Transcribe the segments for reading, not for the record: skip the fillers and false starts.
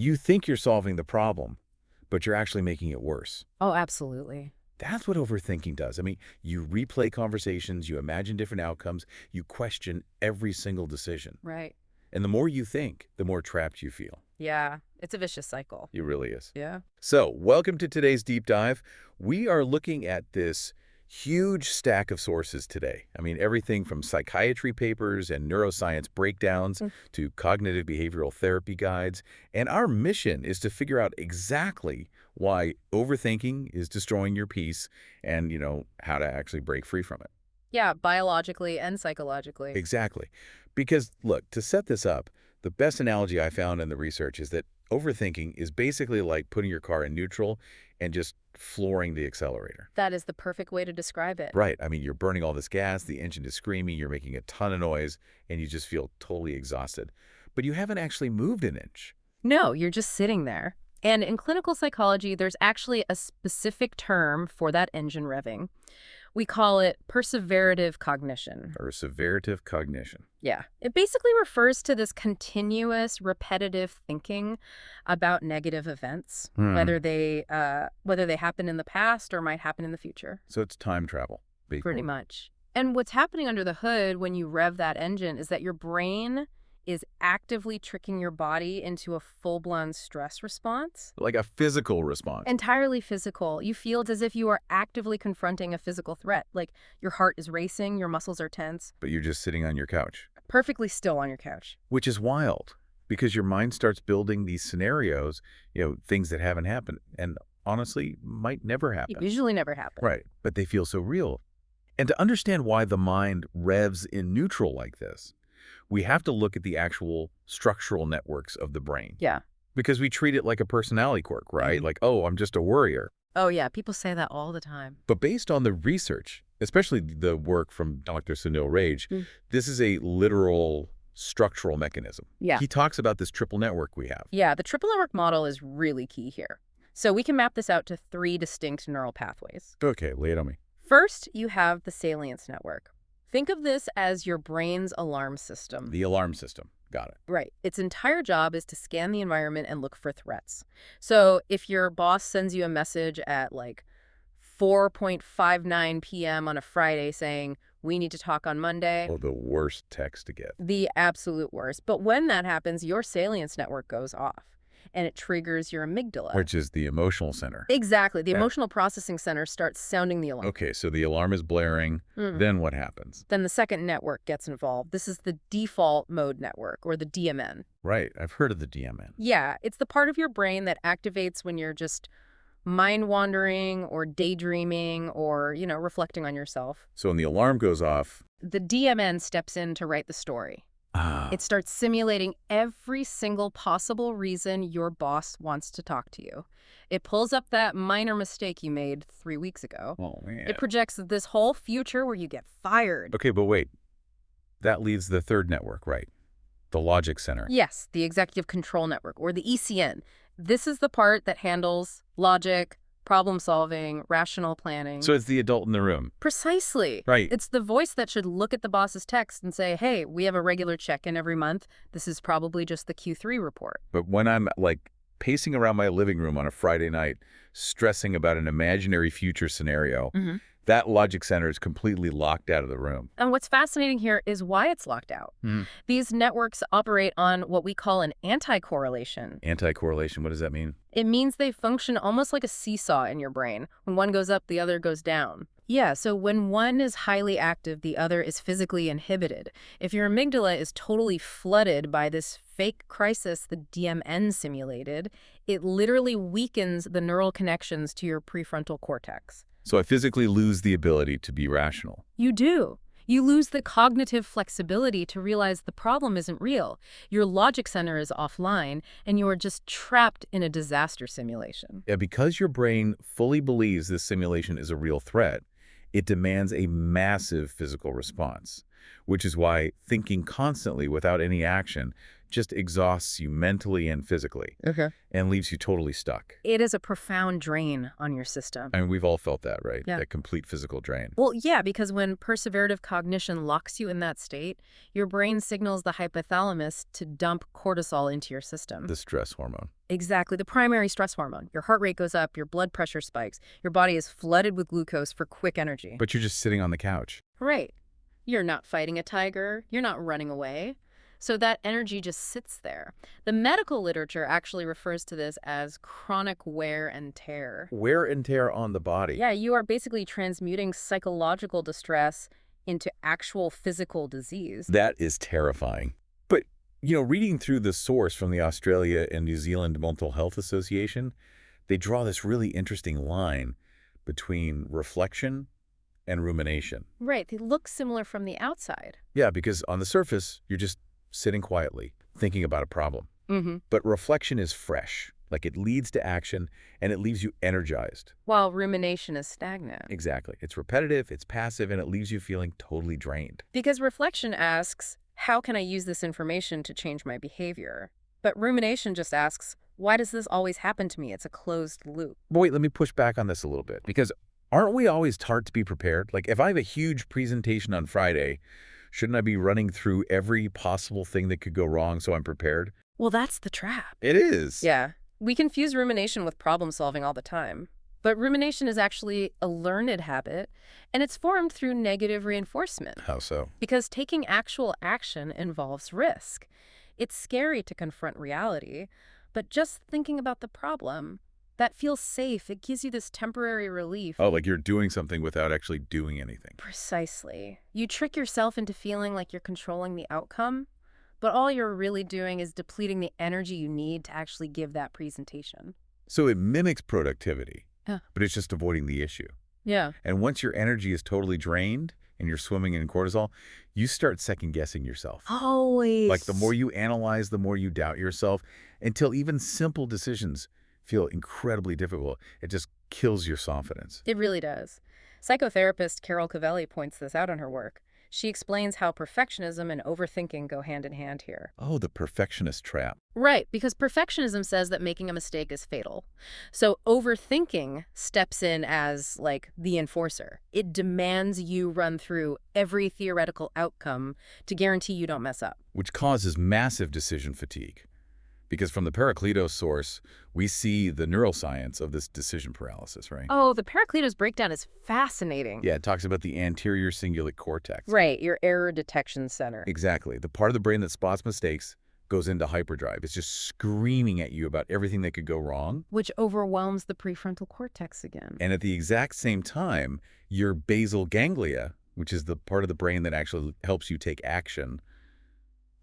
You think you're solving the problem, but you're actually making it worse. Oh, absolutely. That's what overthinking does. I mean, you replay conversations, you imagine different outcomes, you question every single decision. Right. And the more you think, the more trapped you feel. Yeah, it's a vicious cycle. It really is. Yeah. So, welcome to today's deep dive. We are looking at this huge stack of sources today. I mean, everything from psychiatry papers and neuroscience breakdowns to cognitive behavioral therapy guides. And our mission is to figure out exactly why overthinking is destroying your peace and, how to actually break free from it. Yeah, biologically and psychologically. Exactly. Because, look, to set this up, the best analogy I found in the research is that overthinking is basically like putting your car in neutral and just flooring the accelerator. That is the perfect way to describe it. Right. I mean, you're burning all this gas, the engine is screaming, you're making a ton of noise, and you just feel totally exhausted. But you haven't actually moved an inch. No, you're just sitting there. And in clinical psychology, there's actually a specific term for that engine revving. We call it perseverative cognition. Perseverative cognition. Yeah. It basically refers to this continuous, repetitive thinking about negative events, whether they happen in the past or might happen in the future. So it's time travel. Pretty much. And what's happening under the hood when you rev that engine is that your brain is actively tricking your body into a full-blown stress response. Like a physical response. Entirely physical. You feel as if you are actively confronting a physical threat. Like your heart is racing, your muscles are tense. But you're just sitting on your couch. Perfectly still on your couch. Which is wild, because your mind starts building these scenarios, things that haven't happened, and honestly, might never happen. Usually never happen. Right, but they feel so real. And to understand why the mind revs in neutral like this, we have to look at the actual structural networks of the brain. Yeah. Because we treat it like a personality quirk, right? Like, oh, I'm just a worrier. Oh, yeah. People say that all the time. But based on the research, especially the work from Dr. Sunil Rage, this is a literal structural mechanism. Yeah. He talks about this triple network we have. Yeah, the triple network model is really key here. So we can map this out to 3 distinct neural pathways. Okay, lay it on me. First, you have the salience network. Think of this as your brain's alarm system. The alarm system. Got it. Right. Its entire job is to scan the environment and look for threats. So if your boss sends you a message at like 4:59 p.m. on a Friday saying, we need to talk on Monday. Oh, the worst text to get. The absolute worst. But when that happens, your salience network goes off and it triggers your amygdala. Which is the emotional center. Exactly. The emotional processing center starts sounding the alarm. Okay, so the alarm is blaring. Then what happens? Then the second network gets involved. This is the default mode network, or the DMN. Right. I've heard of the DMN. Yeah, it's the part of your brain that activates when you're just mind-wandering or daydreaming or, reflecting on yourself. So when the alarm goes off, the DMN steps in to write the story. It starts simulating every single possible reason your boss wants to talk to you. It pulls up that minor mistake you made 3 weeks ago. Oh, man. It projects this whole future where you get fired. Okay, but wait. That leaves the third network, right? The logic center. Yes, the executive control network, or the ECN. This is the part that handles logic, problem solving, rational planning. So it's the adult in the room. Precisely. Right. It's the voice that should look at the boss's text and say, hey, we have a regular check-in every month. This is probably just the Q3 report. But when I'm like pacing around my living room on a Friday night, stressing about an imaginary future scenario, that logic center is completely locked out of the room. And what's fascinating here is why it's locked out. These networks operate on what we call an anti-correlation. Anti-correlation, what does that mean? It means they function almost like a seesaw in your brain. When one goes up, the other goes down. Yeah, so when one is highly active, the other is physically inhibited. If your amygdala is totally flooded by this fake crisis the DMN simulated, it literally weakens the neural connections to your prefrontal cortex. So I physically lose the ability to be rational. You do. You lose the cognitive flexibility to realize the problem isn't real. Your logic center is offline, and you are just trapped in a disaster simulation. Yeah, because your brain fully believes this simulation is a real threat, it demands a massive physical response, which is why thinking constantly without any action just exhausts you mentally and physically Okay. and leaves you totally stuck. It is a profound drain on your system. I mean, we've all felt that, right? Yeah. That complete physical drain. Well, yeah, because when perseverative cognition locks you in that state, your brain signals the hypothalamus to dump cortisol into your system. The stress hormone. Exactly, the primary stress hormone. Your heart rate goes up, your blood pressure spikes, your body is flooded with glucose for quick energy. But you're just sitting on the couch. Right. You're not fighting a tiger, you're not running away. So that energy just sits there. The medical literature actually refers to this as chronic wear and tear. Wear and tear on the body. Yeah, you are basically transmuting psychological distress into actual physical disease. That is terrifying. But, reading through the source from the Australia and New Zealand Mental Health Association, they draw this really interesting line between reflection and rumination. Right, they look similar from the outside. Yeah, because on the surface, you're just sitting quietly, thinking about a problem. Mm-hmm. But reflection is fresh, like it leads to action, and it leaves you energized. While rumination is stagnant. Exactly. It's repetitive, it's passive, and it leaves you feeling totally drained. Because reflection asks, how can I use this information to change my behavior? But rumination just asks, why does this always happen to me? It's a closed loop. But wait, let me push back on this a little bit, because aren't we always taught to be prepared? Like, if I have a huge presentation on Friday, shouldn't I be running through every possible thing that could go wrong so I'm prepared? Well, that's the trap. It is. Yeah, we confuse rumination with problem solving all the time. But rumination is actually a learned habit, and it's formed through negative reinforcement. How so? Because taking actual action involves risk. It's scary to confront reality, but just thinking about the problem, that feels safe. It gives you this temporary relief. Oh, like you're doing something without actually doing anything. Precisely. You trick yourself into feeling like you're controlling the outcome, but all you're really doing is depleting the energy you need to actually give that presentation. So it mimics productivity, Yeah. but it's just avoiding the issue. Yeah. And once your energy is totally drained and you're swimming in cortisol, you start second-guessing yourself. Always. Like the more you analyze, the more you doubt yourself, until even simple decisions feel incredibly difficult. It just kills your confidence. It really does. Psychotherapist Carol Cavelli points this out in her work. She explains how perfectionism and overthinking go hand in hand here. Oh, the perfectionist trap. Right, because perfectionism says that making a mistake is fatal. So overthinking steps in as, like, the enforcer. It demands you run through every theoretical outcome to guarantee you don't mess up. Which causes massive decision fatigue. Because from the Paracletos source, we see the neuroscience of this decision paralysis, right? Oh, the Paracletos breakdown is fascinating. Yeah, it talks about the anterior cingulate cortex. Right, your error detection center. Exactly. The part of the brain that spots mistakes goes into hyperdrive. It's just screaming at you about everything that could go wrong. Which overwhelms the prefrontal cortex again. And at the exact same time, your basal ganglia, which is the part of the brain that actually helps you take action,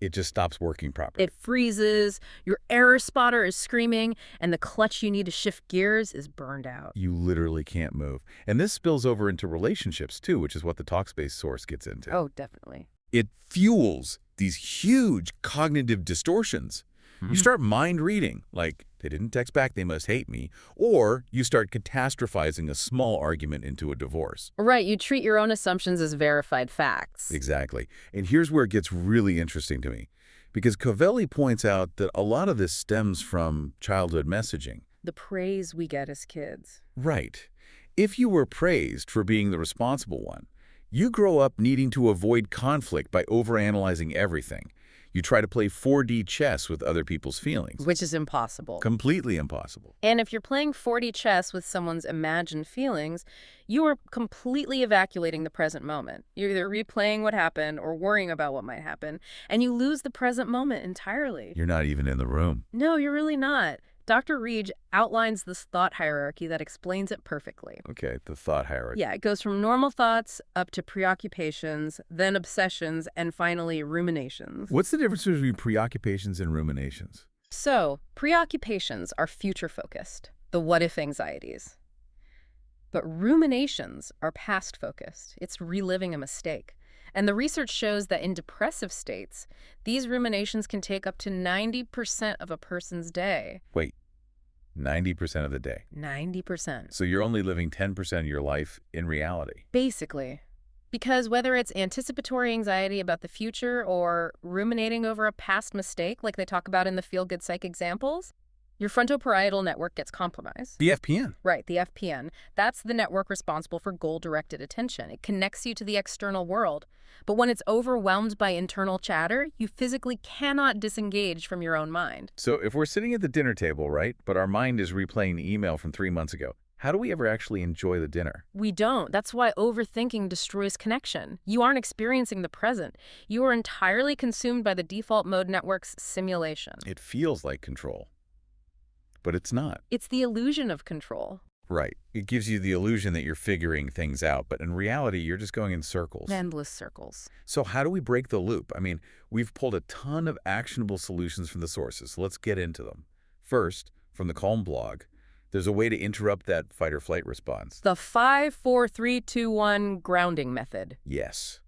it just stops working properly. It freezes, your error spotter is screaming, and the clutch you need to shift gears is burned out. You literally can't move. And this spills over into relationships, too, which is what the Talkspace source gets into. Oh, definitely. It fuels these huge cognitive distortions. You start mind reading, like, they didn't text back, they must hate me. Or you start catastrophizing a small argument into a divorce. Right, you treat your own assumptions as verified facts. Exactly. And here's where it gets really interesting to me. Because Covelli points out that a lot of this stems from childhood messaging. The praise we get as kids. Right. If you were praised for being the responsible one, you grow up needing to avoid conflict by overanalyzing everything. You try to play 4D chess with other people's feelings. Which is impossible. Completely impossible. And if you're playing 4D chess with someone's imagined feelings, you are completely evacuating the present moment. You're either replaying what happened or worrying about what might happen, and you lose the present moment entirely. You're not even in the room. No, you're really not. Dr. Reed outlines this thought hierarchy that explains it perfectly. Okay, the thought hierarchy. Yeah, it goes from normal thoughts up to preoccupations, then obsessions, and finally ruminations. What's the difference between preoccupations and ruminations? So, preoccupations are future-focused, the what-if anxieties. But ruminations are past-focused. It's reliving a mistake. And the research shows that in depressive states, these ruminations can take up to 90% of a person's day. Wait, 90% of the day. 90%. So you're only living 10% of your life in reality. Basically. Because whether it's anticipatory anxiety about the future or ruminating over a past mistake, like they talk about in the feel-good psych examples, your frontoparietal network gets compromised. The FPN. Right, the FPN. That's the network responsible for goal-directed attention. It connects you to the external world. But when it's overwhelmed by internal chatter, you physically cannot disengage from your own mind. So if we're sitting at the dinner table, right, but our mind is replaying the email from 3 months ago, how do we ever actually enjoy the dinner? We don't. That's why overthinking destroys connection. You aren't experiencing the present. You are entirely consumed by the default mode network's simulation. It feels like control, but it's not. It's the illusion of control. Right. It gives you the illusion that you're figuring things out, but in reality, you're just going in circles. Endless circles. So how do we break the loop? I mean, we've pulled a ton of actionable solutions from the sources, so let's get into them. First, from the Calm blog, there's a way to interrupt that fight or flight response. The 5, 4, 3, 2, 1 grounding method. Yes.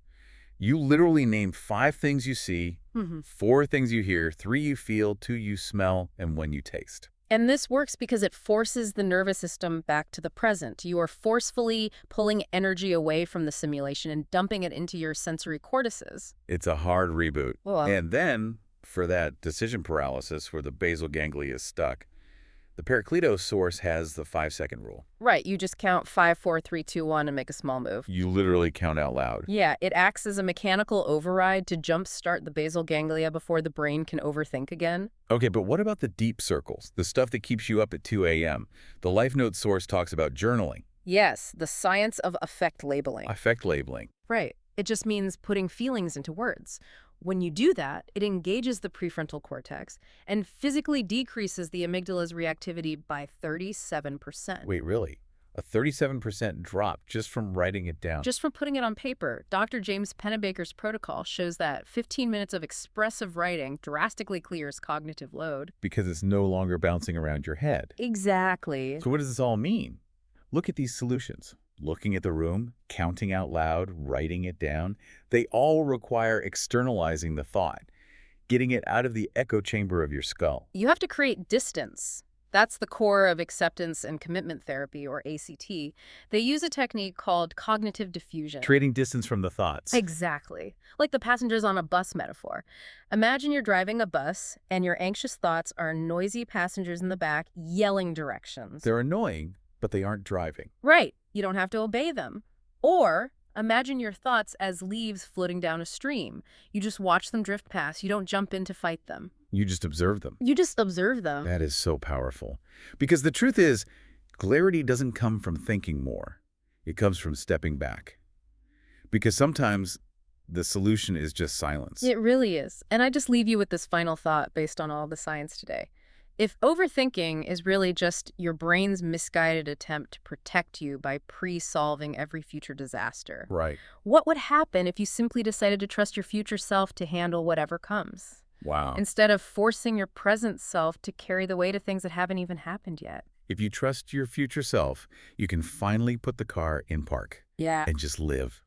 You literally name 5 things you see, 4 things you hear, 3 you feel, 2 you smell, and 1 you taste. And this works because it forces the nervous system back to the present. You are forcefully pulling energy away from the simulation and dumping it into your sensory cortices. It's a hard reboot. Well, And then, for that decision paralysis where the basal ganglia is stuck, the Pericletos source has the 5-second rule. right, you just count 5, 4, 3, 2, 1 and make a small move. You literally count out loud. Yeah, it acts as a mechanical override to jumpstart the basal ganglia before the brain can overthink again. Okay, but what about the deep circles, the stuff that keeps you up at 2 a.m.? The Life Notes source talks about journaling, Yes, the science of affect labeling. affect labeling. Right. It just means putting feelings into words. When you do that, it engages the prefrontal cortex and physically decreases the amygdala's reactivity by 37%. Wait, really? A 37% drop just from writing it down? Just from putting it on paper, Dr. James Pennebaker's protocol shows that 15 minutes of expressive writing drastically clears cognitive load. Because it's no longer bouncing around your head. Exactly. So what does this all mean? Look at these solutions. Looking at the room, counting out loud, writing it down, they all require externalizing the thought, getting it out of the echo chamber of your skull. You have to create distance. That's the core of acceptance and commitment therapy, or ACT. They use a technique called cognitive diffusion. Trading distance from the thoughts. Exactly. Like the passengers on a bus metaphor. Imagine you're driving a bus and your anxious thoughts are noisy passengers in the back yelling directions. They're annoying, but they aren't driving. Right. You don't have to obey them. Or imagine your thoughts as leaves floating down a stream. You just watch them drift past. You don't jump in to fight them. You just observe them. You just observe them. That is so powerful. Because the truth is, clarity doesn't come from thinking more. It comes from stepping back. Because sometimes the solution is just silence. It really is. And I just leave you with this final thought based on all the science today. If overthinking is really just your brain's misguided attempt to protect you by pre-solving every future disaster, Right. what would happen if you simply decided to trust your future self to handle whatever comes, Wow. instead of forcing your present self to carry the weight of things that haven't even happened yet? If you trust your future self, you can finally put the car in park Yeah. and just live.